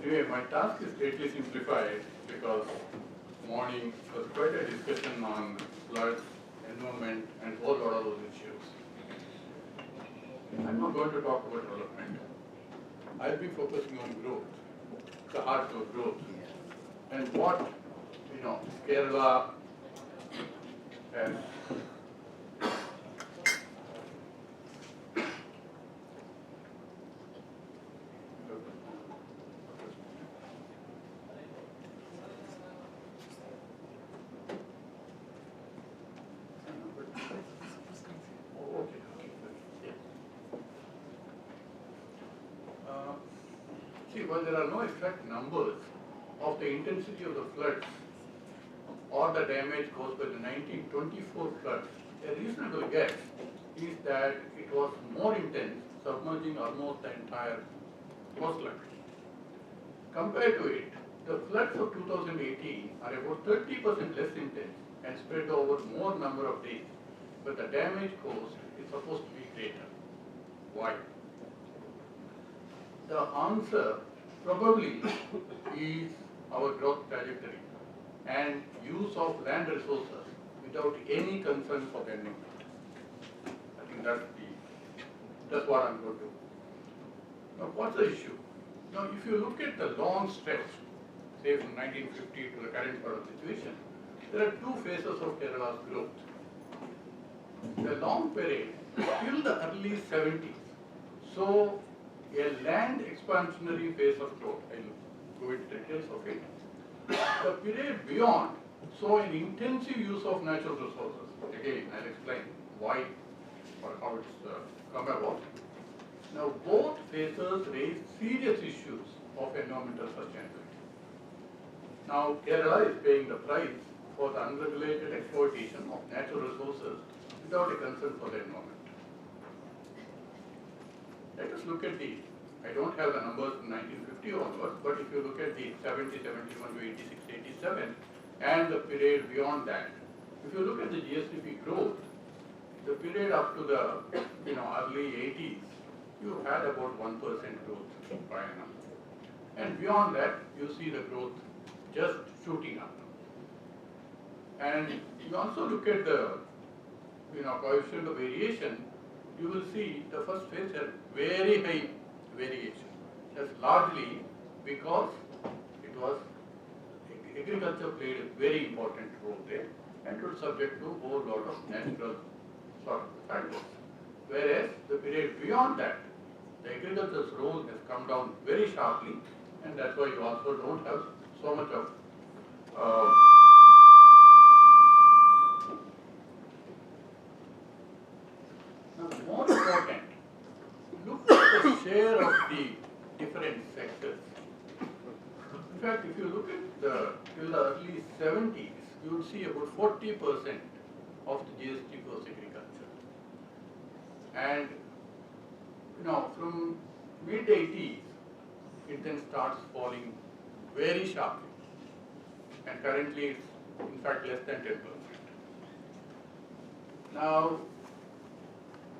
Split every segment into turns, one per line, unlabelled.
Anyway, my task is greatly simplified because morning was quite a discussion on floods, environment, and whole lot of those issues. I'm not going to talk about development. I'll be focusing on growth, the heart of growth, and what Kerala has. See, while there are no exact numbers of the intensity of the floods or the damage caused by the 1924 floods, a reasonable guess is that it was more intense, submerging almost the entire coastline. Compared to it, the floods of 2018 are about 30% less intense and spread over more number of days, but the damage caused is supposed to be greater. Why? The answer probably is our growth trajectory and use of land resources without any concern for the environment. I think that's what I'm going to do. Now, what's the issue? Now, if you look at the long stretch, say from 1950 to the current sort of situation, there are two phases of Kerala's growth. The long period till the early 70s. So, a land expansionary phase of growth. I'll go into details of it. The period beyond saw an intensive use of natural resources. Again, I'll explain why or how it's come about. Now, both phases raise serious issues of environmental sustainability. Now, Kerala is paying the price for the unregulated exploitation of natural resources without a concern for the environment. Let us look at I don't have the numbers from 1950 onwards, but if you look at the 70, 71 to 86, 87, and the period beyond that, if you look at the GSDP growth, the period up to the early 80s, you had about 1% growth per annum. And beyond that, you see the growth just shooting up. And you also look at the coefficient of variation, you will see the first phase had very high variation. That's largely because it was agriculture played a very important role there and it was subject to a whole lot of natural sort of factors. Whereas the period beyond that, the agriculture's role has come down very sharply, and that's why you also don't have so much of now, more important, look at the share of the different sectors. In fact, if you look at till the early 70s, you would see about 40% of the GST was agriculture. And from mid 80s, it then starts falling very sharply. And currently it's in fact less than 10%. Now,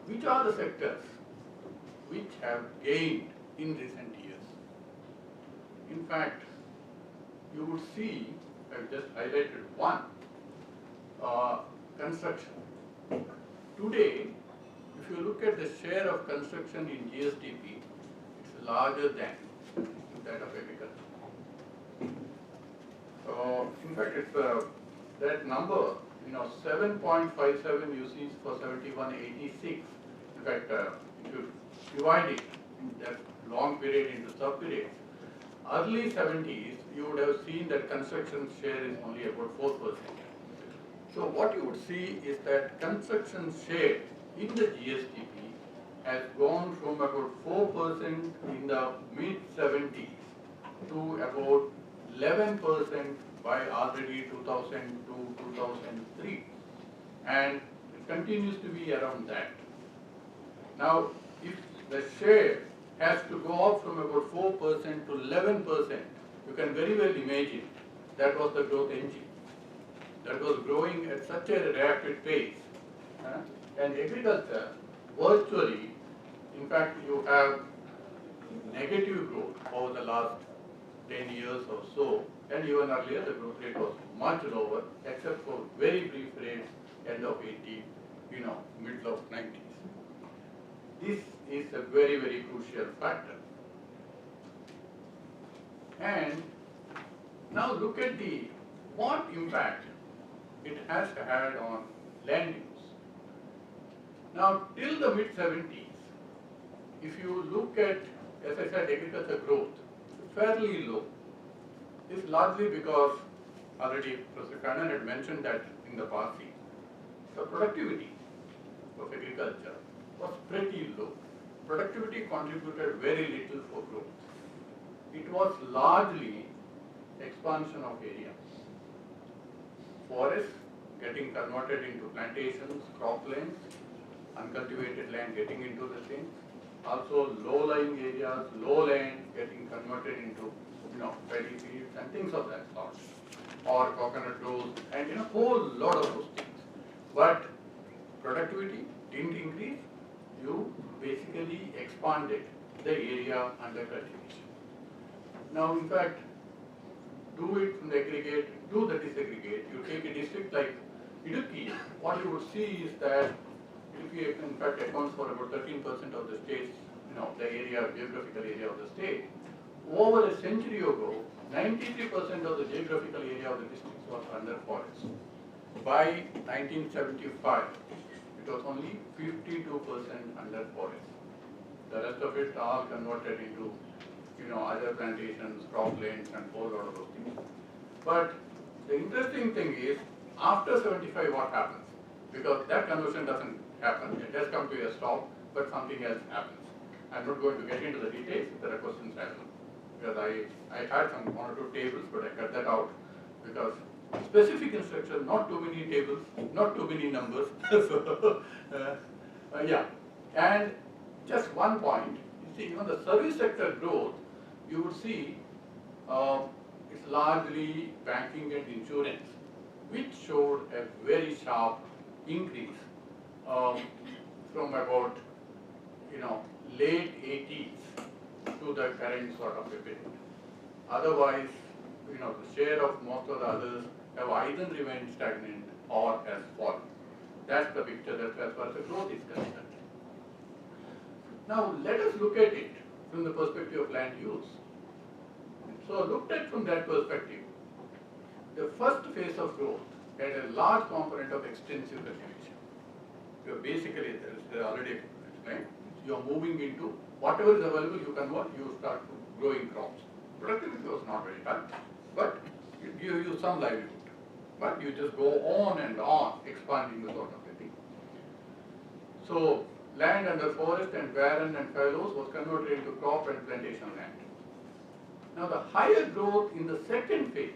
which are the sectors which have gained in recent years? In fact, you would see, I've just highlighted one, construction. Today, if you look at the share of construction in GSDP, it's larger than that of agriculture. So, in fact, it's that number, 7.57 you see for 71-86. In fact, if you divide it in that long period into sub-periods, early 70s, you would have seen that construction share is only about 4%. So what you would see is that construction share in the GSDP has gone from about 4% in the mid-70s to about 11% by already 2002-2003, and it continues to be around that. Now, if the share has to go up from about 4% to 11%, you can very well imagine that was the growth engine. That was growing at such a rapid pace. And agriculture, virtually, in fact, you have negative growth over the last 10 years or so, and even earlier the growth rate was much lower, except for very brief rates, end of 80, middle of 90s. This is a very, very crucial factor. And now look at what impact it has had on land use. Now, till the mid-70s, if you look at, as I said, agriculture growth, fairly low. It's largely because already Professor Kannan had mentioned that in the past, the productivity of agriculture was pretty low. Productivity contributed very little for growth. It was largely expansion of area. Forests getting converted into plantations, croplands, uncultivated land getting into the same. Also low-lying areas, low land getting converted into paddy fields and things of that sort, or coconut groves, and a whole lot of those things. But productivity didn't increase. You basically expanded the area under cultivation. Now, in fact, do it from the aggregate, do the disaggregate. You take a district like Idukki, what you would see is that Idukki, in fact, accounts for about 13% of the state's, the area, geographical area of the state. Over a century ago, 93% of the geographical area of the district was under forest. By 1975, it was only 52% under forest. The rest of it all converted into, other plantations, croplands, and a whole lot of those things. But the interesting thing is, after 75, what happens? Because that conversion doesn't happen. It does come to a stop, but something else happens. I'm not going to get into the details if there are questions as well. Because I had some 1 or 2 tables, but I cut that out because specific instruction, not too many tables, not too many numbers. So, yeah. And just one point, you see, even the service sector growth, you would see it's largely banking and insurance, which showed a very sharp increase from about, late 80s to the current sort of a period. Otherwise, the share of most of the others have either remained stagnant or has fallen. That's the picture as far as the growth is concerned. Now, let us look at it from the perspective of land use. So, looked at from that perspective, the first phase of growth had a large component of extensive cultivation. You are basically, there is already explained, you are moving into whatever is available, you convert, you start growing crops. Productivity was not very high, but it gives you some livelihood. But you just go on and on, expanding the sort of a thing. So, land under forest and barren and fallows was converted into crop and plantation land. Now, the higher growth in the second phase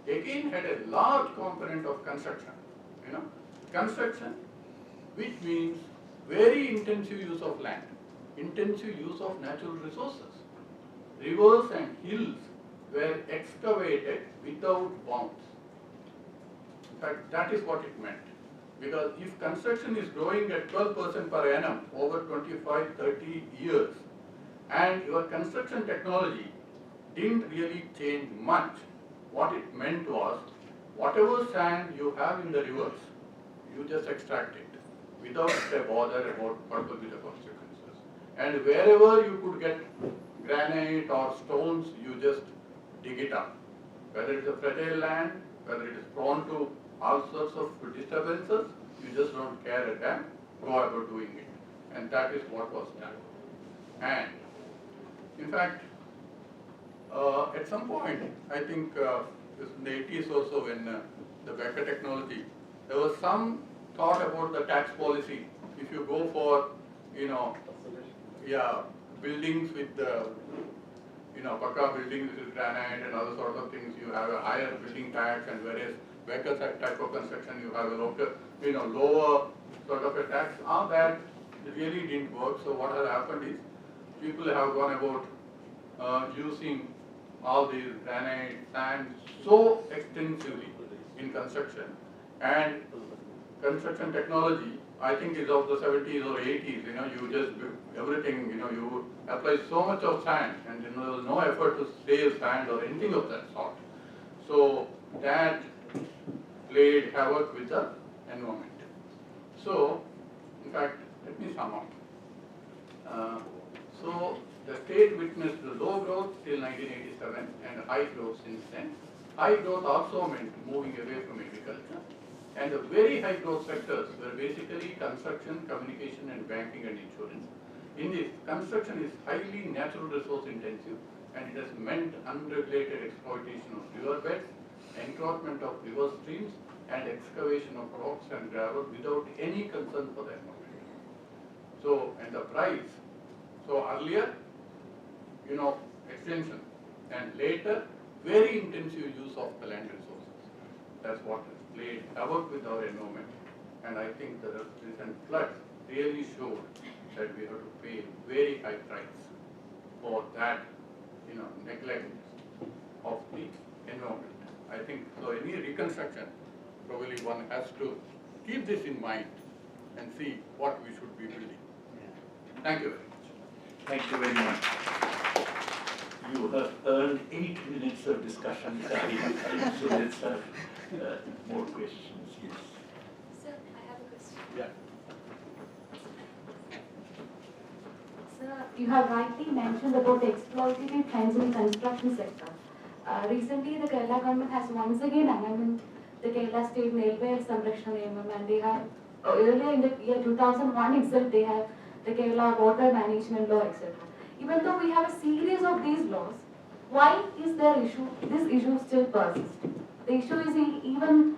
again had a large component of construction. Construction, which means very intensive use of land, intensive use of natural resources. Rivers and hills were excavated without bounds. In fact, that is what it meant. Because if construction is growing at 12% per annum over 25-30 years, and your construction technology didn't really change much, what it meant was, whatever sand you have in the rivers, you just extract it without a bother about what will be the consequences. And wherever you could get granite or stones, you just dig it up. Whether it's a fragile land, whether it is prone to all sorts of disturbances, you just don't care a damn, go about doing it. And that is what was done. And in fact, at some point, I think in the 80s also, when the better technology, there was some thought about the tax policy. If you go for, buildings with Pakka buildings with granite and other sorts of things, you have a higher building tax, and whereas Becker type of construction, you have a lower sort of a tax. All that really didn't work. So what has happened is, people have gone about using all these granite, sand so extensively in construction, and construction technology I think it's of the 70s or 80s, you just do everything, you apply so much of sand and there was no effort to save sand or anything of that sort. So that played havoc with the environment. So, in fact, let me sum up. So the state witnessed the low growth till 1987 and high growth since then. High growth also meant moving away from agriculture. And the very high growth sectors were basically construction, communication and banking and insurance. In this, construction is highly natural resource intensive and it has meant unregulated exploitation of river beds, encroachment of river streams and excavation of rocks and gravel without any concern for the environment. So, and the price, so earlier, extension and later very intensive use of the land resources. That's what has played havoc with our environment. And I think the recent floods really showed that we have to pay very high price for that, neglect of the environment. I think so any reconstruction, probably one has to keep this in mind and see what we should be building. Thank you very much.
Thank you very much. You have earned 8 minutes of discussion time, so let's have more questions. Yes.
Sir, I have a question.
Yeah.
Sir, you have rightly mentioned about the exploitative trends in the construction sector. Recently, the Kerala government has once again amended the Kerala State Railway Samrakshana Niyamam, and they have earlier in the year 2001 itself they have the Kerala Water Management Law, etc. Even though we have a series of these laws, why is this issue still persist? The issue is even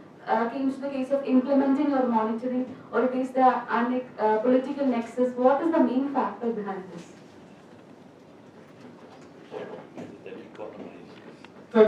came to the case of implementing or monitoring, or it is the political nexus. What is the main factor behind this?